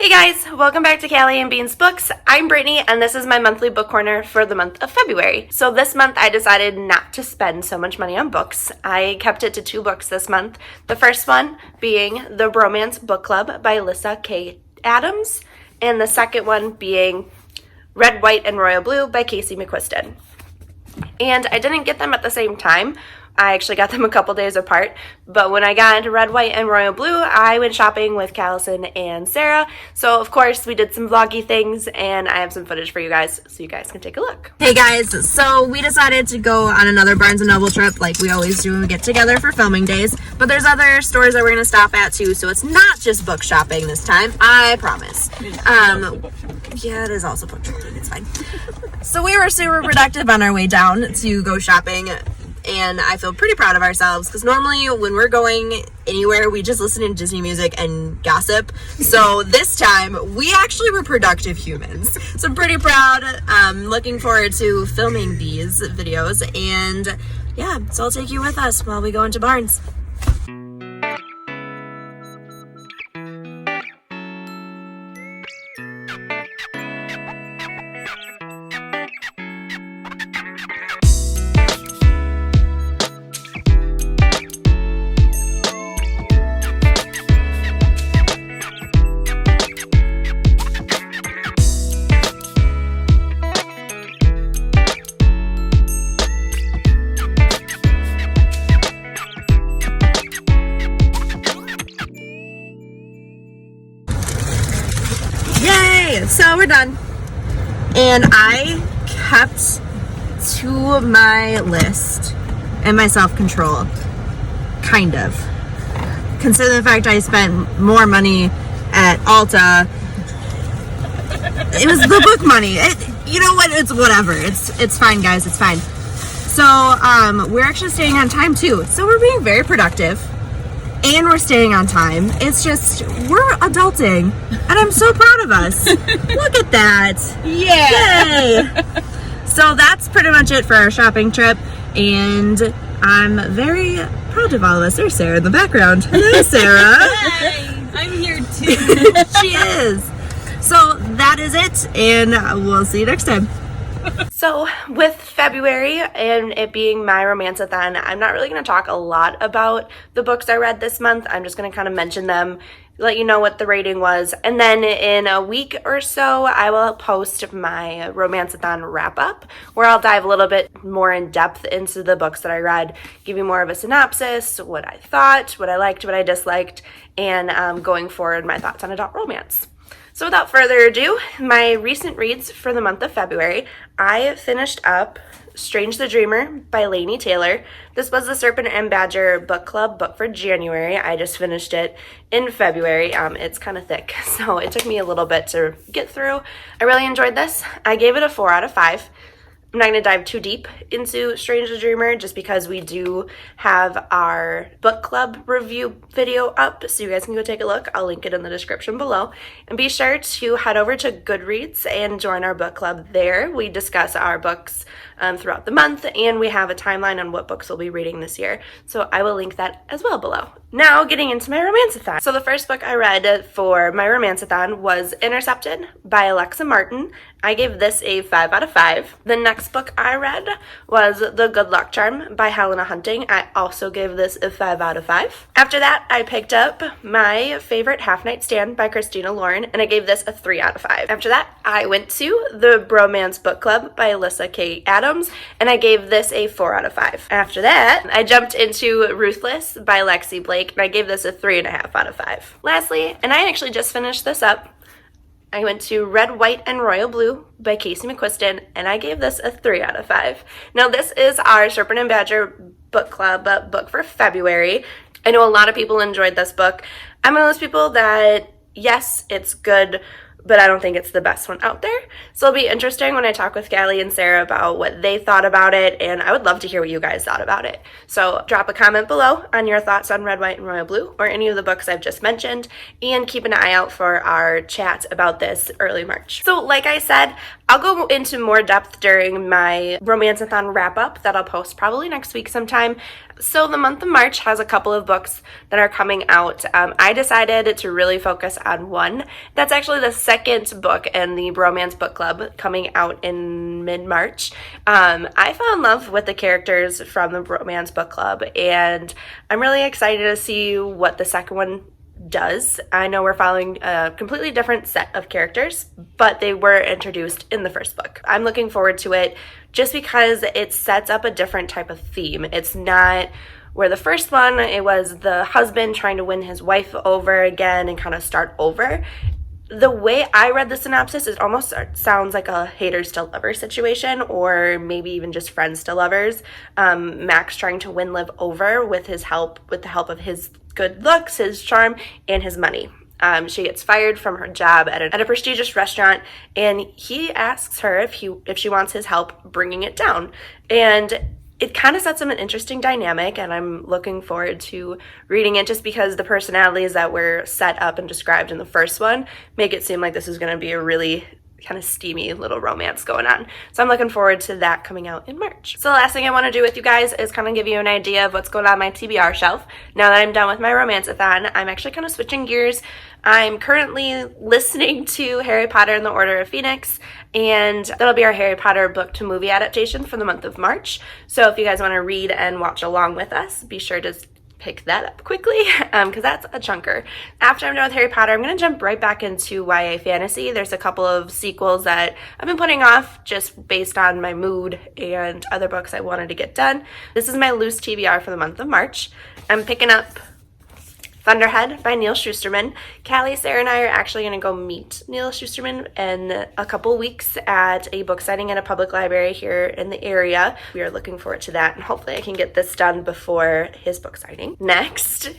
Hey guys, welcome back to Callie and Beans Books. I'm Brittany and this is my monthly book corner for the month of February. So this month I decided not to spend so much money on books. I kept it to 2 books this month. The first one being The Bromance Book Club by Lyssa Kay Adams, and the second one being Red, White, and Royal Blue by McQuiston. And I didn't get them at the same time. I actually got them a couple days apart, but when I got into Red, White, and Royal Blue, I went shopping with Callison and Sarah. So, of course, we did some vloggy things, and I have some footage for you guys, so you guys can take a look. Hey guys, so we decided to go on another Barnes & Noble trip like we always do when we get together for filming days, but there's other stores that we're going to stop at too, so it's not just book shopping this time, I promise. Yeah, it is also book shopping, it's fine. So we were super productive on our way down to go shopping, and I feel pretty proud of ourselves because normally when we're going anywhere, we just listen to Disney music and gossip. So this time, we actually were productive humans. So I'm pretty proud. Looking forward to filming these videos. And yeah, so I'll take you with us while we go into Barnes. So we're done, and I kept to my list and my self-control, kind of, considering the fact I spent more money at Ulta. It was the book money. You know what, it's whatever, it's fine guys, it's fine. So we're actually staying on time too, so we're being very productive. And we're staying on time. It's just, we're adulting. And I'm so proud of us. Look at that. Yeah. Yay. So that's pretty much it for our shopping trip. And I'm very proud of all of us. There's Sarah in the background. Hello, Sarah. Hi. I'm here too. She is. So that is it. And we'll see you next time. So with February and it being my romance-a-thon, I'm not really going to talk a lot about the books I read this month. I'm just going to kind of mention them, let you know what the rating was, and then in a week or so I will post my romance-a-thon wrap-up where I'll dive a little bit more in depth into the books that I read, give you more of a synopsis, what I thought, what I liked, what I disliked, and going forward my thoughts on adult romance. So without further ado, my recent reads for the month of February, I finished up Strange the Dreamer by Lani Taylor. This was the Serpent and Badger book club book for January. I just finished it in February. It's kind of thick, so it took me a little bit to get through. I really enjoyed this. I gave it a 4 out of 5. I'm not going to dive too deep into Strange the Dreamer just because we do have our book club review video up, so you guys can go take a look. I'll link it in the description below. And be sure to head over to Goodreads and join our book club there. We discuss our books throughout the month, and we have a timeline on what books we'll be reading this year. So I will link that as well below. Now getting into my romance-a-thon. So the first book I read for my romance-a-thon was Intercepted by Alexa Martin. I gave this a 5 out of 5. The next book I read was The Good Luck Charm by Helena Hunting. I also gave this a 5 out of 5. After that, I picked up My Favorite Half Night Stand by Christina Lauren, and I gave this a 3 out of 5. After that, I went to The Bromance Book Club by Lyssa Kay Adams, and I gave this a 4 out of 5. After that, I jumped into Ruthless by Lexi Blake, and I gave this a 3.5 out of 5. Lastly, and I actually just finished this up, I went to Red, White, and Royal Blue by McQuiston, and I gave this a 3 out of 5. Now, this is our Serpent and Badger book club book for February. I know a lot of people enjoyed this book. I'm one of those people that, yes, it's good, but I don't think it's the best one out there. So it'll be interesting when I talk with Callie and Sarah about what they thought about it, and I would love to hear what you guys thought about it. So drop a comment below on your thoughts on Red, White, and Royal Blue, or any of the books I've just mentioned, and keep an eye out for our chat about this early March. So like I said, I'll go into more depth during my Romance-a-thon wrap-up that I'll post probably next week sometime. So the month of March has a couple of books that are coming out. I decided to really focus on one. That's actually the second book in the Bromance Book Club coming out in mid-March. I fell in love with the characters from the Bromance Book Club, and I'm really excited to see what the second one does. I know we're following a completely different set of characters, but they were introduced in the first book. I'm looking forward to it just because it sets up a different type of theme. It's not where the first one, it was the husband trying to win his wife over again and kind of start over. The way I read the synopsis, it almost sounds like a haters to lovers situation, or maybe even just friends to lovers. Max trying to win Liv over with the help of his good looks, his charm, and his money. She gets fired from her job at a prestigious restaurant, and he asks her if she wants his help bringing it down. And it kind of sets up an interesting dynamic, and I'm looking forward to reading it just because the personalities that were set up and described in the first one make it seem like this is going to be a really kind of steamy little romance going on. So I'm looking forward to that coming out in March. So the last thing I want to do with you guys is kind of give you an idea of what's going on my TBR shelf. Now that I'm done with my Romance-a-thon, I'm actually kind of switching gears. I'm currently listening to Harry Potter and the Order of Phoenix, and that'll be our Harry Potter book to movie adaptation for the month of March. So if you guys want to read and watch along with us, be sure to pick that up quickly because that's a chunker. After I'm done with Harry Potter, I'm going to jump right back into YA fantasy. There's a couple of sequels that I've been putting off just based on my mood and other books I wanted to get done. This is my loose TBR for the month of March. I'm picking up Thunderhead by Neal Shusterman. Callie, Sarah, and I are actually going to go meet Neal Shusterman in a couple weeks at a book signing at a public library here in the area. We are looking forward to that, and hopefully I can get this done before his book signing. Next,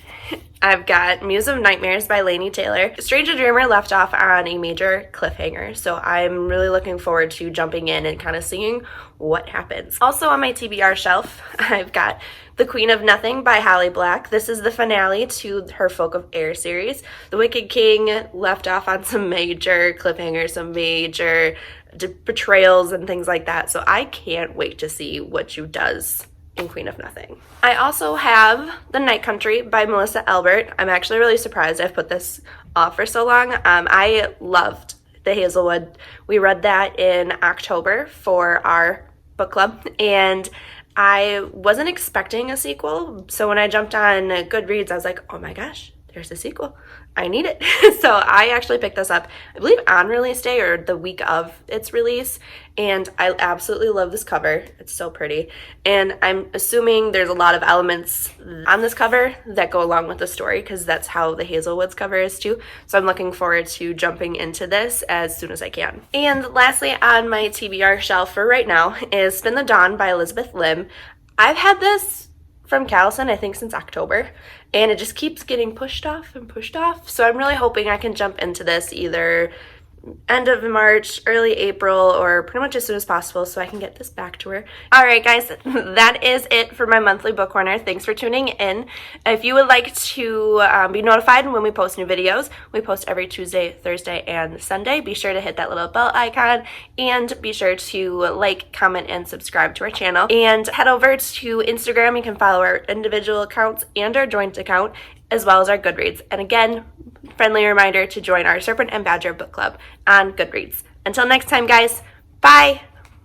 I've got Muse of Nightmares by Lani Taylor. Stranger Dreamer left off on a major cliffhanger, so I'm really looking forward to jumping in and kind of seeing what happens. Also on my TBR shelf, I've got The Queen of Nothing by Holly Black. This is the finale to her Folk of Air series. The Wicked King left off on some major cliffhangers, some major betrayals and things like that, so I can't wait to see what she does in Queen of Nothing. I also have The Night Country by Melissa Albert. I'm actually really surprised I've put this off for so long. I loved The Hazelwood. We read that in October for our book club, and I wasn't expecting a sequel, so when I jumped on Goodreads, I was like, oh my gosh, there's a sequel. I need it. So I actually picked this up, I believe on release day or the week of its release, and I absolutely love this cover. It's so pretty, and I'm assuming there's a lot of elements on this cover that go along with the story because that's how the Hazelwood's cover is too. So I'm looking forward to jumping into this as soon as I can. And lastly on my TBR shelf for right now is Spin the Dawn by Elizabeth Lim. I've had this from Callison, I think, since October, and it just keeps getting pushed off and pushed off. So I'm really hoping I can jump into this either end of March, early April, or pretty much as soon as possible so I can get this back to her. All right, guys, that is it for my monthly book corner. Thanks for tuning in. If you would like to be notified when we post new videos, we post every Tuesday, Thursday, and Sunday. Be sure to hit that little bell icon, and be sure to like, comment, and subscribe to our channel. And head over to Instagram. You can follow our individual accounts and our joint account, as well as our Goodreads. And again, friendly reminder to join our Serpent and Badger book club on Goodreads. Until next time, guys, bye!